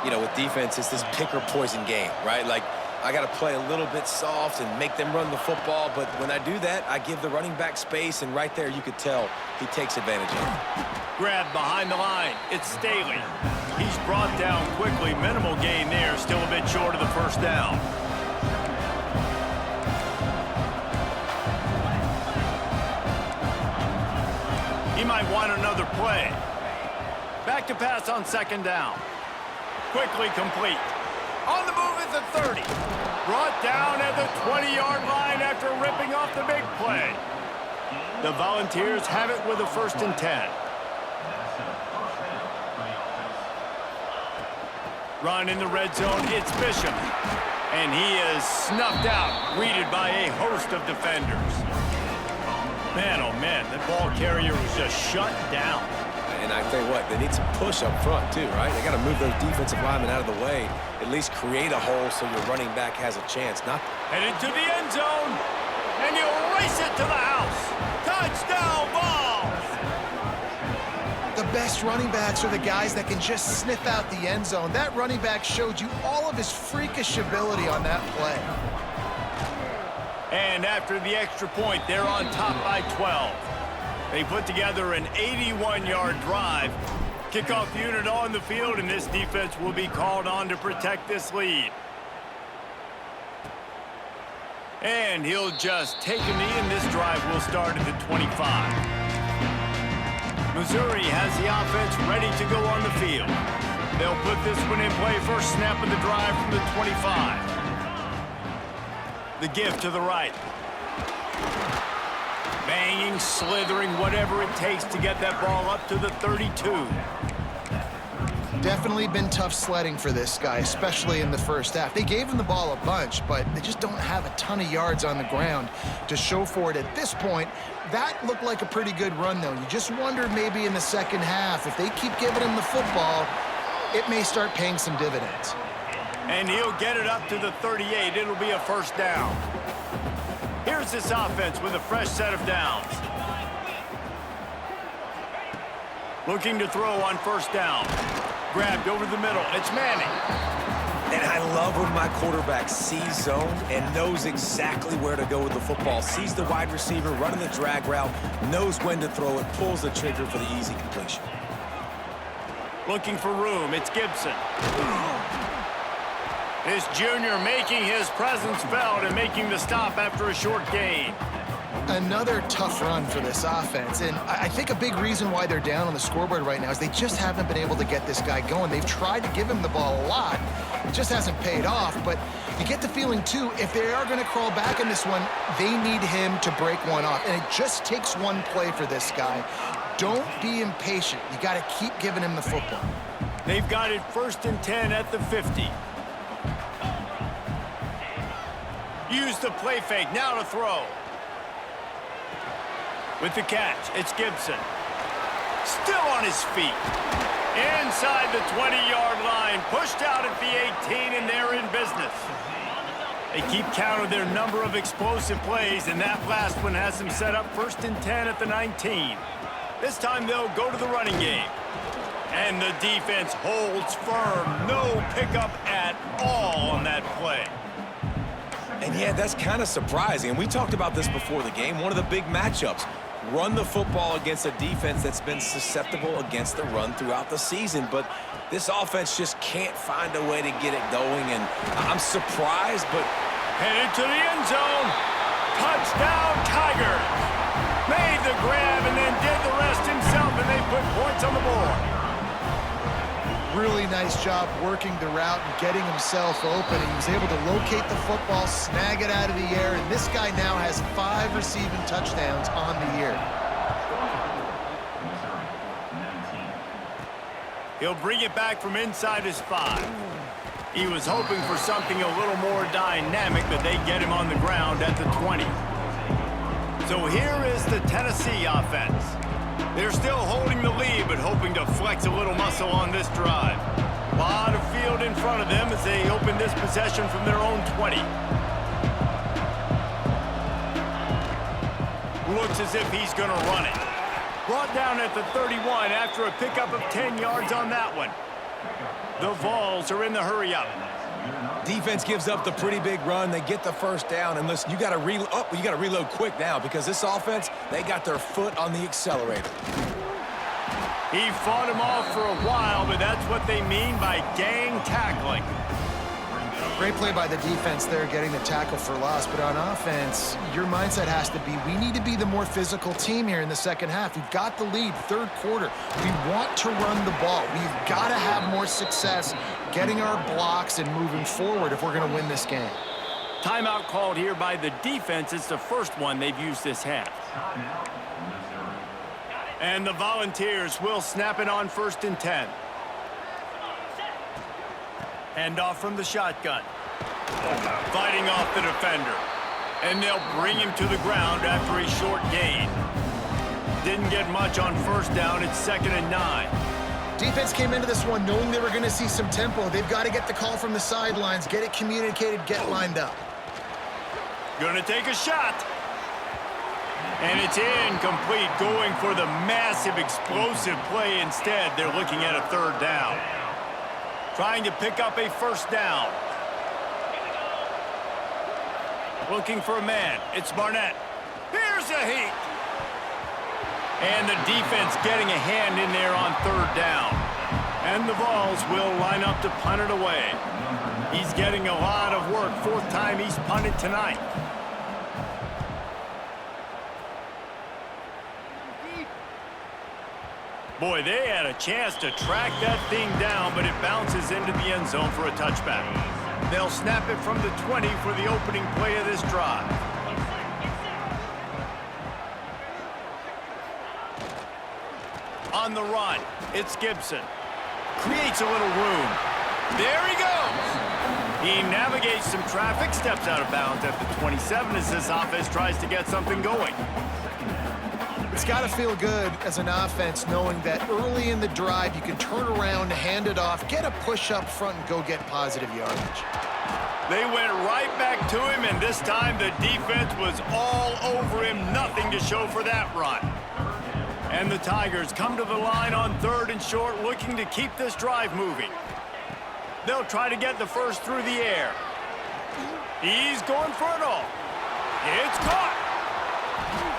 You know, with defense, it's this pick-or-poison game, right? Like, I got to play a little bit soft and make them run the football, but when I do that, I give the running back space, and right there you could tell he takes advantage of it. Grabbed behind the line. It's Staley. He's brought down quickly. Minimal gain there. Still a bit short of the first down. He might want another play. Back to pass on 2nd down. Quickly complete. On the move at the 30. Brought down at the 20-yard line after ripping off the big play. The Volunteers have it with a 1st and 10. Run in the red zone, it's Bishop. And he is snuffed out, greeted by a host of defenders. Man, oh man, that ball carrier was just shut down. And I tell you what, they need some push up front too, right? They got to move those defensive linemen out of the way, at least create a hole so your running back has a chance. Headed to the end zone, and he'll race it to the house. Touchdown, Vols! The best running backs are the guys that can just sniff out the end zone. That running back showed you all of his freakish ability on that play. And after the extra point, they're on top by 12. They put together an 81-yard drive. Kickoff unit on the field, and this defense will be called on to protect this lead. And he'll just take a knee, and this drive will start at the 25. Missouri has the offense ready to go on the field. They'll put this one in play. First snap of the drive from the 25. The give to the right. Banging, slithering, whatever it takes to get that ball up to the 32. Definitely been tough sledding for this guy, especially in the first half. They gave him the ball a bunch, but they just don't have a ton of yards on the ground to show for it at this point. That looked like a pretty good run, though. You just wonder maybe in the second half, if they keep giving him the football, it may start paying some dividends. And he'll get it up to the 38. It'll be a first down. Here's this offense with a fresh set of downs. Looking to throw on first down. Grabbed over the middle. It's Manning. And I love when my quarterback sees zone and knows exactly where to go with the football. Sees the wide receiver running the drag route, knows when to throw it, pulls the trigger for the easy completion. Looking for room. It's Gibson. This junior making his presence felt and making the stop after a short gain. Another tough run for this offense, and I think a big reason why they're down on the scoreboard right now is they just haven't been able to get this guy going. They've tried to give him the ball a lot. It just hasn't paid off, but you get the feeling, too, if they are going to crawl back in this one, they need him to break one off, and it just takes one play for this guy. Don't be impatient. You got to keep giving him the football. They've got it 1st and 10 at the 50. Use the play fake, now to throw. With the catch, it's Gibson. Still on his feet. Inside the 20-yard line, pushed out at the 18, and they're in business. They keep count of their number of explosive plays, and that last one has them set up 1st and 10 at the 19. This time they'll go to the running game. And the defense holds firm. No pickup at all on that play. And yeah, that's kind of surprising. And we talked about this before the game. One of the big matchups. Run the football against a defense that's been susceptible against the run throughout the season. But this offense just can't find a way to get it going. And I'm surprised, but... Headed to the end zone. Touchdown, Tigers. Made the grab and then did the rest himself, and they put points on the board. Really nice job working the route and getting himself open. He was able to locate the football, snag it out of the air, and this guy now has 5 receiving touchdowns on the year. He'll bring it back from inside his 5. He was hoping for something a little more dynamic, but they get him on the ground at the 20. So here is the Tennessee offense. They're still holding the lead, but hoping to flex a little muscle on this drive. A lot of field in front of them as they open this possession from their own 20. Looks as if he's going to run it. Brought down at the 31 after a pickup of 10 yards on that one. The Vols are in the hurry-up. Defense gives up the pretty big run. They get the first down. And listen, you got to reload quick now because this offense, they got their foot on the accelerator. He fought him off for a while, but that's what they mean by gang tackling. Great play by the defense there, getting the tackle for loss. But on offense, your mindset has to be, we need to be the more physical team here in the second half. We've got the lead, third quarter. We want to run the ball. We've got to have more success getting our blocks and moving forward if we're going to win this game. Timeout called here by the defense. It's the first one they've used this half. And the Volunteers will snap it on 1st and 10. Hand off from the shotgun. Fighting off the defender. And they'll bring him to the ground after a short gain. Didn't get much on first down. It's 2nd and 9. Defense came into this one knowing they were going to see some tempo. They've got to get the call from the sidelines, get it communicated, get lined up. Gonna take a shot. And it's incomplete, going for the massive explosive play instead. They're looking at a 3rd down. Trying to pick up a 1st down. Looking for a man. It's Barnett. Here's a heat. And the defense getting a hand in there on 3rd down. And the Vols will line up to punt it away. He's getting a lot of work. 4th time he's punted tonight. Boy, they had a chance to track that thing down, but it bounces into the end zone for a touchback. They'll snap it from the 20 for the opening play of this drive. On the run, it's Gibson. Creates a little room. There he goes. He navigates some traffic, steps out of bounds at the 27 as this offense tries to get something going. It's got to feel good as an offense knowing that early in the drive you can turn around, hand it off, get a push up front, and go get positive yardage. They went right back to him, and this time the defense was all over him. Nothing to show for that run. And the Tigers come to the line on 3rd and short, looking to keep this drive moving. They'll try to get the first through the air. He's going for it all. It's caught.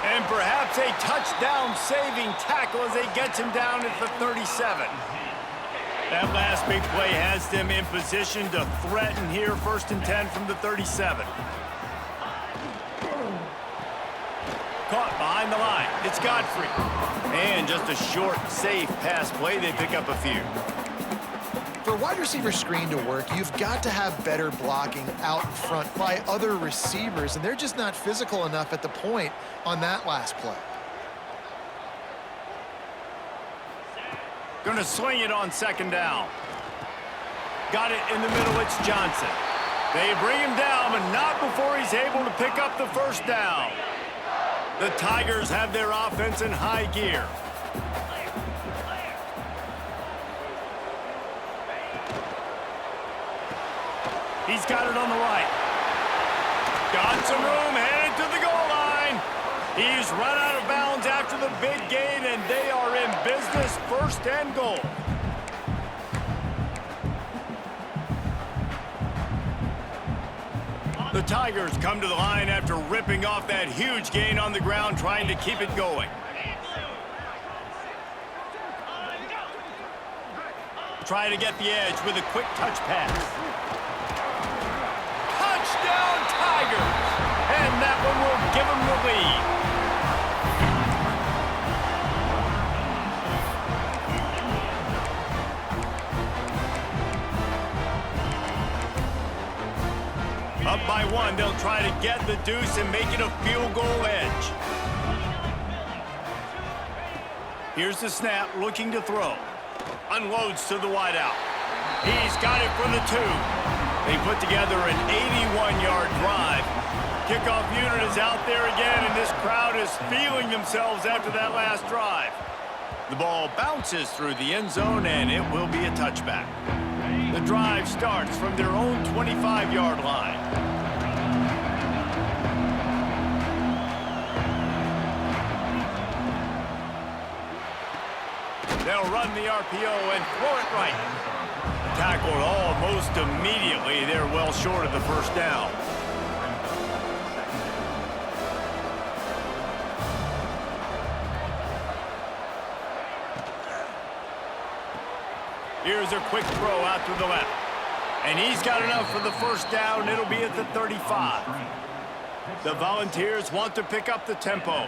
And perhaps a touchdown-saving tackle as they get him down at the 37. That last big play has them in position to threaten here, 1st and 10 from the 37. Caught behind the line. It's Godfrey. And just a short, safe pass play. They pick up a few. For a wide receiver screen to work, you've got to have better blocking out in front by other receivers, and they're just not physical enough at the point on that last play. Gonna swing it on 2nd down. Got it in the middle, it's Johnson. They bring him down, but not before he's able to pick up the 1st down. The Tigers have their offense in high gear. He's got it on the right. Got some room, headed to the goal line. He's run out of bounds after the big gain, and they are in business, 1st and goal. The Tigers come to the line after ripping off that huge gain on the ground, trying to keep it going. Try to get the edge with a quick touch pass. Touchdown, Tigers! And that one will give them the lead. Up by one, they'll try to get the deuce and make it a field goal edge. Here's the snap, looking to throw. Unloads to the wideout. He's got it for the 2. They put together an 81-yard drive. Kickoff unit is out there again, and this crowd is feeling themselves after that last drive. The ball bounces through the end zone, and it will be a touchback. The drive starts from their own 25-yard line. They'll run the RPO and throw it right. Tackled almost immediately. They're well short of the first down. Here's a quick throw out to the left. And he's got enough for the first down. It'll be at the 35. The Volunteers want to pick up the tempo.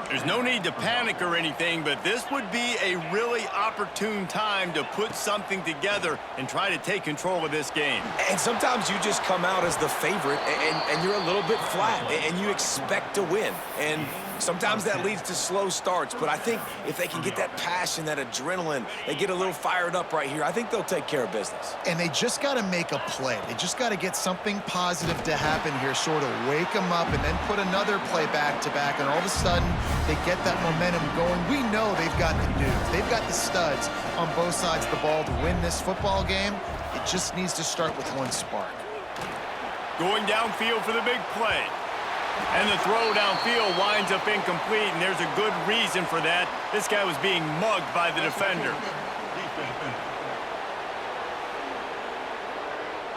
There's no need to panic or anything, but this would be a really opportune time to put something together and try to take control of this game. And sometimes you just come out as the favorite, and you're a little bit flat, and you expect to win. And sometimes that leads to slow starts, but I think if they can get that passion, that adrenaline, they get a little fired up right here, I think they'll take care of business. And they just got to make a play. They just got to get something positive to happen here, sort of wake them up and then put another play back-to-back, and all of a sudden they get that momentum going. We know they've got the dudes. They've got the studs on both sides of the ball to win this football game. It just needs to start with one spark. Going downfield for the big play. And the throw downfield winds up incomplete, and there's a good reason for that. This guy was being mugged by the defender.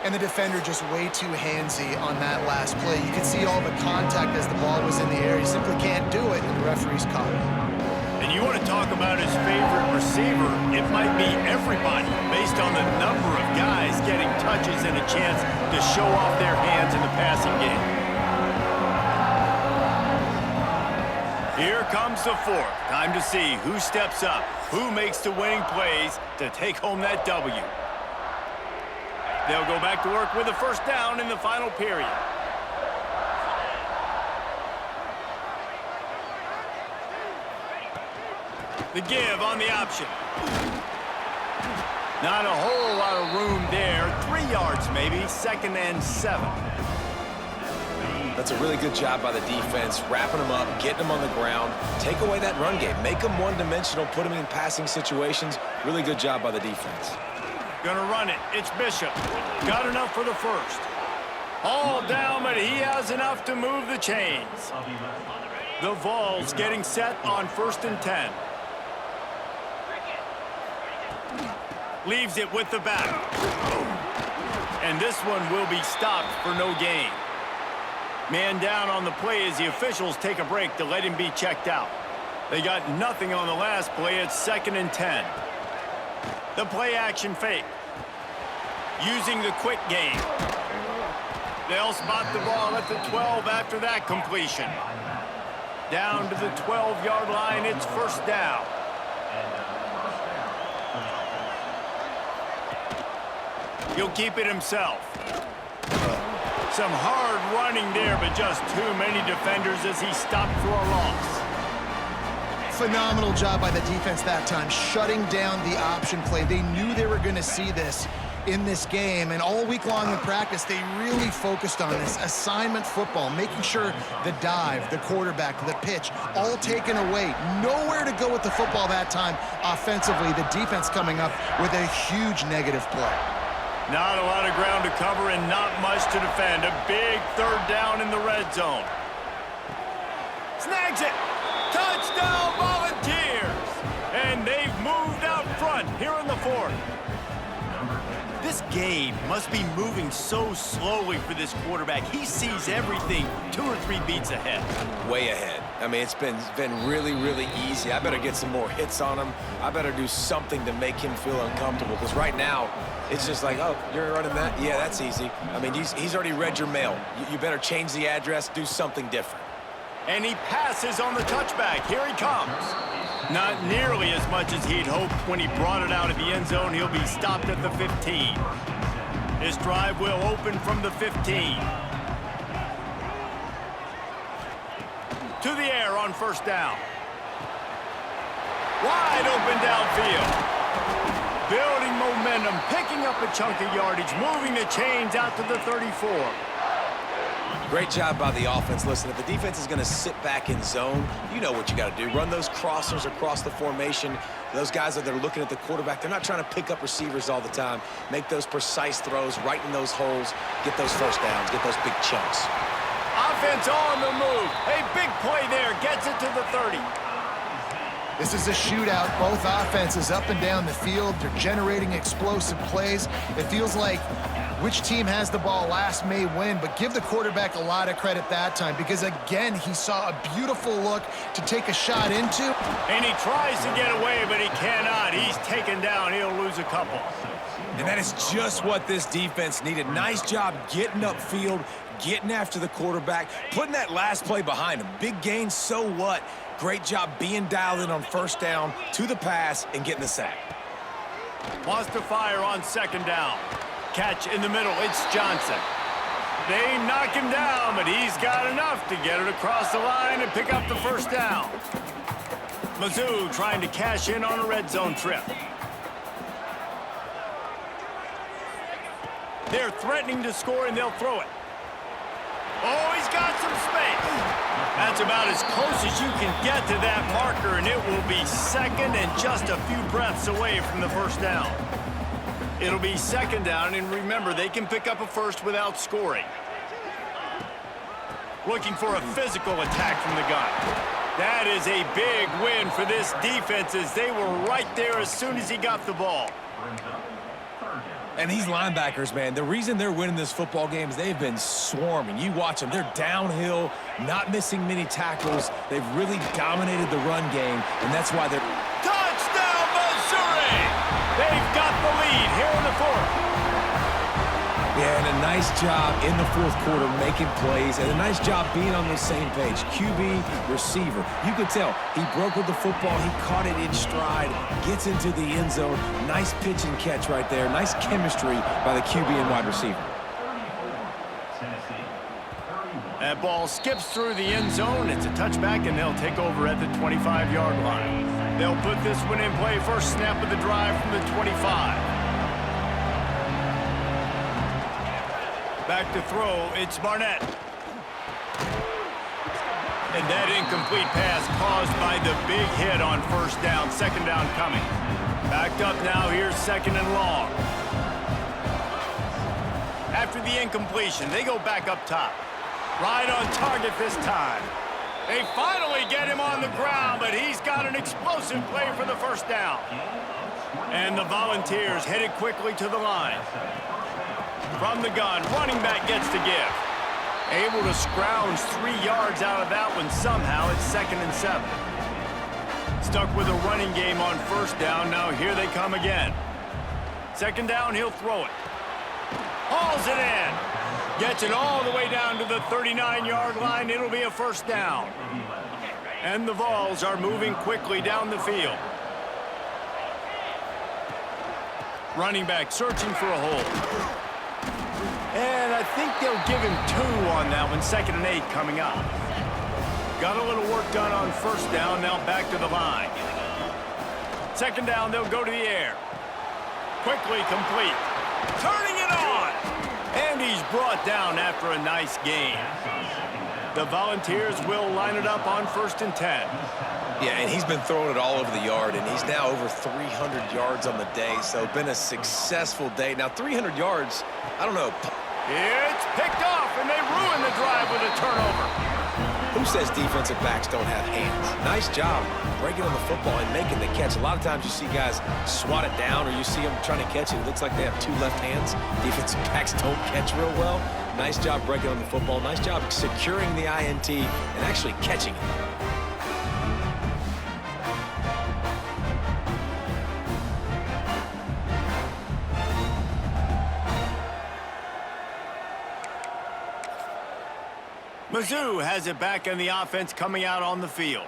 And the defender just way too handsy on that last play. You could see all the contact as the ball was in the air. He simply can't do it, and the referee's caught it. And you want to talk about his favorite receiver, it might be everybody, based on the number of guys getting touches and a chance to show off their hands in the passing game. Here comes the fourth. Time to see who steps up, who makes the winning plays to take home that W. They'll go back to work with a first down in the final period. The give on the option. Not a whole lot of room there. 3 yards maybe, 2nd and 7. That's a really good job by the defense, wrapping them up, getting them on the ground. Take away that run game. Make them one-dimensional, put them in passing situations. Really good job by the defense. Gonna run it. It's Bishop. Got enough for the first. All down, but he has enough to move the chains. The Vols getting set on 1st and 10. Leaves it with the back. And this one will be stopped for no gain. Man down on the play as the officials take a break to let him be checked out. They got nothing on the last play. It's 2nd and 10. The play action fake. Using the quick game. They'll spot the ball at the 12 after that completion. Down to the 12-yard line. It's first down. He'll keep it himself. Some hard running there, but just too many defenders as he stopped for a loss. Phenomenal job by the defense that time, shutting down the option play. They knew they were going to see this in this game, and all week long in practice, they really focused on this assignment football, making sure the dive, the quarterback, the pitch, all taken away. Nowhere to go with the football that time offensively. The defense coming up with a huge negative play. Not a lot of ground to cover and not much to defend. A big third down in the red zone. Snags it. Touchdown, Volunteers! And they've moved out front here in the fourth. This game must be moving so slowly for this quarterback. He sees everything 2 or 3 beats ahead. Way ahead. I mean, it's been really, really easy. I better get some more hits on him. I better do something to make him feel uncomfortable, because right now, it's just like, oh, you're running that? Yeah, that's easy. I mean, he's already read your mail. You better change the address, do something different. And he passes on the touchback. Here he comes. Not nearly as much as he'd hoped when he brought it out of the end zone. He'll be stopped at the 15. This drive will open from the 15. To the air on first down. Wide open downfield. Building momentum, picking up a chunk of yardage, moving the chains out to the 34. Great job by the offense. Listen, if the defense is going to sit back in zone, you know what you got to do. Run those crossers across the formation. Those guys that are looking at the quarterback, they're not trying to pick up receivers all the time. Make those precise throws right in those holes. Get those first downs. Get those big chunks. Offense on the move. A big play there. Gets it to the 30. This is a shootout. Both offenses up and down the field. They're generating explosive plays. It feels like which team has the ball last may win, but give the quarterback a lot of credit that time, because, again, he saw a beautiful look to take a shot into. And he tries to get away, but he cannot. He's taken down. He'll lose a couple. And that is just what this defense needed. Nice job getting upfield, getting after the quarterback, putting that last play behind him. Big gain, so what? Great job being dialed in on first down, to the pass, and getting the sack. Wants to fire on second down. Catch in the middle. It's Johnson. They knock him down, but he's got enough to get it across the line and pick up the first down. Mizzou trying to cash in on a red zone trip. They're threatening to score, and they'll throw it. Oh, he's got some space. That's about as close as you can get to that marker, and it will be second and just a few breaths away from the first down. It'll be second down, and remember, they can pick up a first without scoring. Looking for a physical attack from the gun. That is a big win for this defense, as they were right there as soon as he got the ball. And these linebackers, man, the reason they're winning this football game is they've been swarming. You watch them. They're downhill, not missing many tackles. They've really dominated the run game, and that's why they're... Touchdown, Missouri! They've got the lead here in the fourth. Yeah, and a nice job in the fourth quarter making plays, and a nice job being on the same page. QB, receiver. You could tell he broke with the football. He caught it in stride, gets into the end zone. Nice pitch and catch right there. Nice chemistry by the QB and wide receiver. That ball skips through the end zone. It's a touchback, and they'll take over at the 25-yard line. They'll put this one in play. First snap of the drive from the 25. Back to throw, it's Barnett. And that incomplete pass caused by the big hit on first down. Second down coming. Backed up now, here's second and long. After the incompletion, they go back up top. Right on target this time. They finally get him on the ground, but he's got an explosive play for the first down. And the Volunteers headed quickly to the line. From the gun, running back gets to give. Able to scrounge 3 yards out of that one somehow. It's second and 7. Stuck with a running game on first down. Now here they come again. Second down, he'll throw it. Hauls it in. Gets it all the way down to the 39-yard line. It'll be a first down. And the Vols are moving quickly down the field. Running back searching for a hole. And I think they'll give him 2 on that one. Second and 8 coming up. Got a little work done on first down. Now back to the line. Second down, they'll go to the air. Quickly complete. Turning it on. And he's brought down after a nice gain. The Volunteers will line it up on first and 10. Yeah, and he's been throwing it all over the yard, and he's now over 300 yards on the day, so been a successful day. Now, 300 yards, I don't know. It's picked off, and they ruin the drive with a turnover. Who says defensive backs don't have hands? Nice job breaking on the football and making the catch. A lot of times you see guys swat it down or you see them trying to catch it. It looks like they have two left hands. Defensive backs don't catch real well. Nice job breaking on the football. Nice job securing the INT and actually catching it. Mizzou has it back in the offense coming out on the field.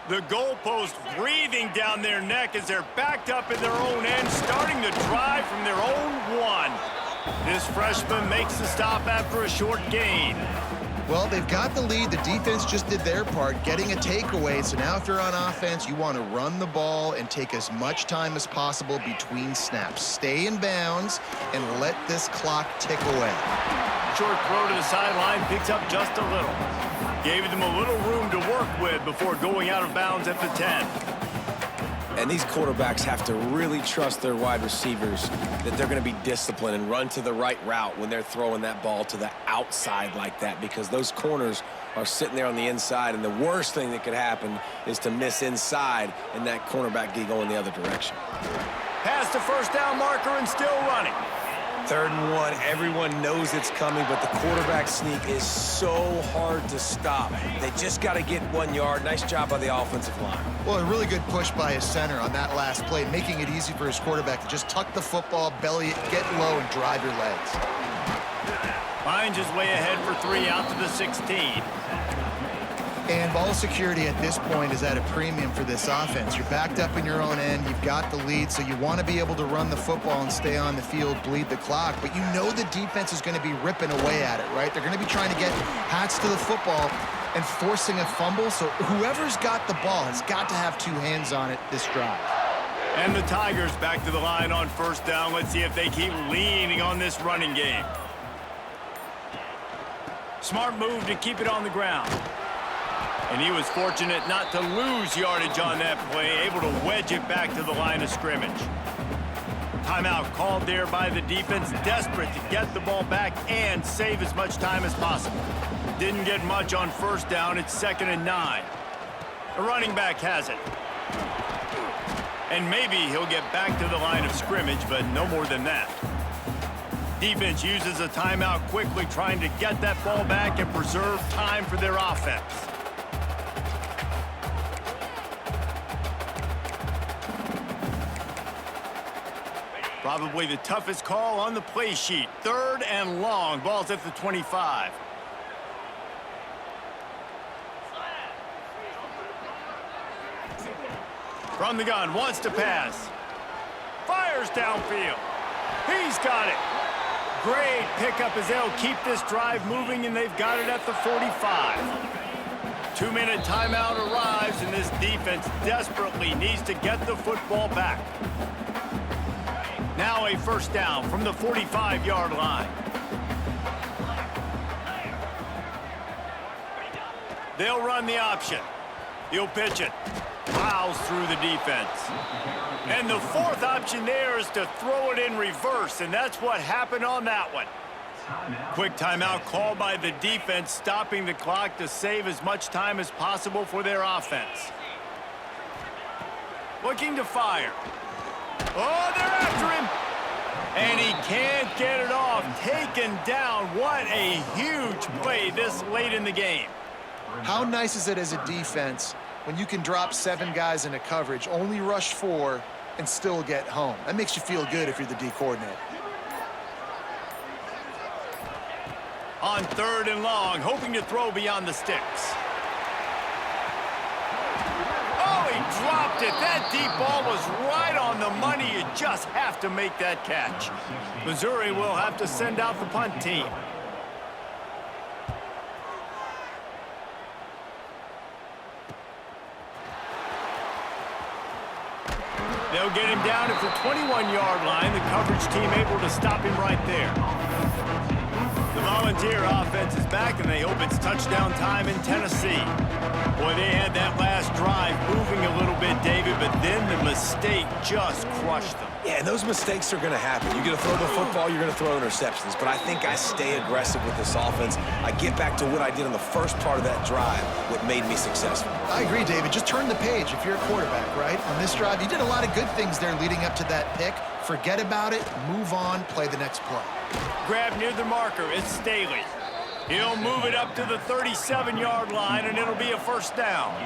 The goalpost breathing down their neck as they're backed up in their own end, starting the drive from their own one. This freshman makes the stop after a short gain. Well, they've got the lead. The defense just did their part, getting a takeaway. So now if you're on offense, you want to run the ball and take as much time as possible between snaps. Stay in bounds and let this clock tick away. Short throw to the sideline, picks up just a little. Gave them a little room to work with before going out of bounds at the 10. And these quarterbacks have to really trust their wide receivers that they're going to be disciplined and run to the right route when they're throwing that ball to the outside like that, because those corners are sitting there on the inside, and the worst thing that could happen is to miss inside and that cornerback go in the other direction. Past the first down marker and still running. 3rd and 1, everyone knows it's coming, but the quarterback sneak is so hard to stop. They just got to get 1 yard. Nice job by the offensive line. Well, a really good push by his center on that last play, making it easy for his quarterback to just tuck the football, belly it, get low, and drive your legs. Finds his way ahead for 3 out to the 16. And ball security at this point is at a premium for this offense. You're backed up in your own end. You've got the lead, so you want to be able to run the football and stay on the field, bleed the clock. But you know the defense is going to be ripping away at it, right? They're going to be trying to get hats to the football and forcing a fumble. So whoever's got the ball has got to have 2 hands on it this drive. And the Tigers back to the line on 1st down. Let's see if they keep leaning on this running game. Smart move to keep it on the ground. And he was fortunate not to lose yardage on that play, able to wedge it back to the line of scrimmage. Timeout called there by the defense, desperate to get the ball back and save as much time as possible. Didn't get much on 1st down. It's 2nd and 9. The running back has it. And maybe he'll get back to the line of scrimmage, but no more than that. Defense uses a timeout quickly, trying to get that ball back and preserve time for their offense. Probably the toughest call on the play sheet. 3rd and long. Ball's at the 25. From the gun, wants to pass. Fires downfield. He's got it. Great pickup as they'll keep this drive moving, and they've got it at the 45. 2-minute timeout arrives, and this defense desperately needs to get the football back. Now a 1st down from the 45-yard line. They'll run the option. He'll pitch it. Plows through the defense. And the 4th option there is to throw it in reverse, and that's what happened on that one. Quick timeout called by the defense, stopping the clock to save as much time as possible for their offense. Looking to fire. Oh, they're after him. And he can't get it off. Taken down. What a huge play this late in the game. How nice is it as a defense when you can drop 7 guys into coverage, only rush 4, and still get home? That makes you feel good if you're the D coordinator. On 3rd and long, hoping to throw beyond the sticks. He dropped it. That deep ball was right on the money. You just have to make that catch. Missouri will have to send out the punt team. They'll get him down at the 21-yard line. The coverage team able to stop him right there. The Volunteer offense is back, and they hope it's touchdown time in Tennessee. Boy, they had that last drive moving a little bit, David, but then the mistake State just crushed them. Yeah, and those mistakes are going to happen. You're going to throw the football, you're going to throw interceptions. But I think I stay aggressive with this offense. I get back to what I did in the first part of that drive, what made me successful. I agree, David. Just turn the page if you're a quarterback, right? On this drive, you did a lot of good things there leading up to that pick. Forget about it, move on, play the next play. Grab near the marker, it's Staley. He'll move it up to the 37-yard line, and it'll be a first down.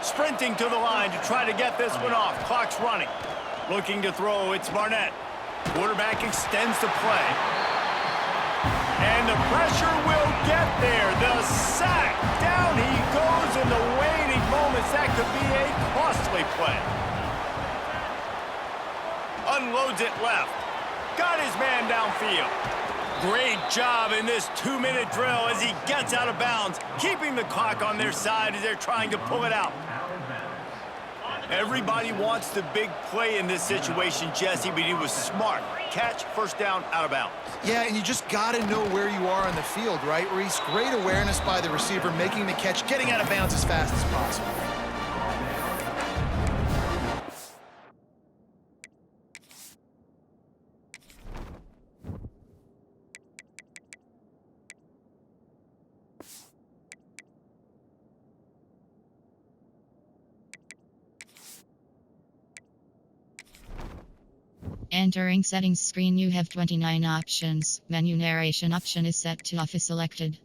Sprinting to the line to try to get this one off. Clock's running. Looking to throw, it's Barnett. Quarterback extends the play. And the pressure will get there. The sack. Down he goes in the waning moments. That could be a costly play. Unloads it left. Got his man downfield. Great job in this 2-minute drill as he gets out of bounds, keeping the clock on their side as they're trying to pull it out. Everybody wants the big play in this situation, Jesse, but he was smart. Catch, first down, out of bounds. Yeah, and you just got to know where you are on the field, right, Reese? Great awareness by the receiver, making the catch, getting out of bounds as fast as possible. Entering settings screen, you have 29 options. Menu narration option is set to off is selected.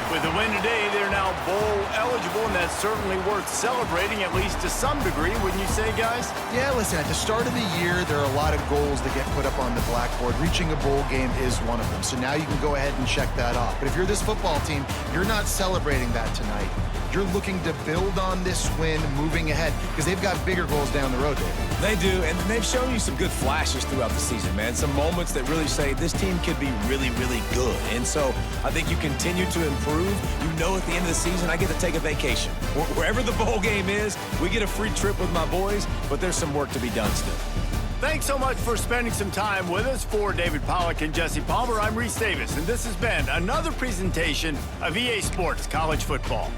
With the win today, they're now bowl eligible, and that's certainly worth celebrating, at least to some degree, wouldn't you say, guys? Yeah, listen, at the start of the year, there are a lot of goals that get put up on the blackboard. Reaching a bowl game is one of them. So now you can go ahead and check that off. But if you're this football team, you're not celebrating that tonight. You're looking to build on this win moving ahead because they've got bigger goals down the road, David. They do, and they've shown you some good flashes throughout the season, man. Some moments that really say this team could be really, really good. And so I think you continue to improve. You know at the end of the season, I get to take a vacation. Wherever the bowl game is, we get a free trip with my boys, but there's some work to be done still. Thanks so much for spending some time with us. For David Pollack and Jesse Palmer, I'm Reese Davis, and this has been another presentation of EA Sports College Football.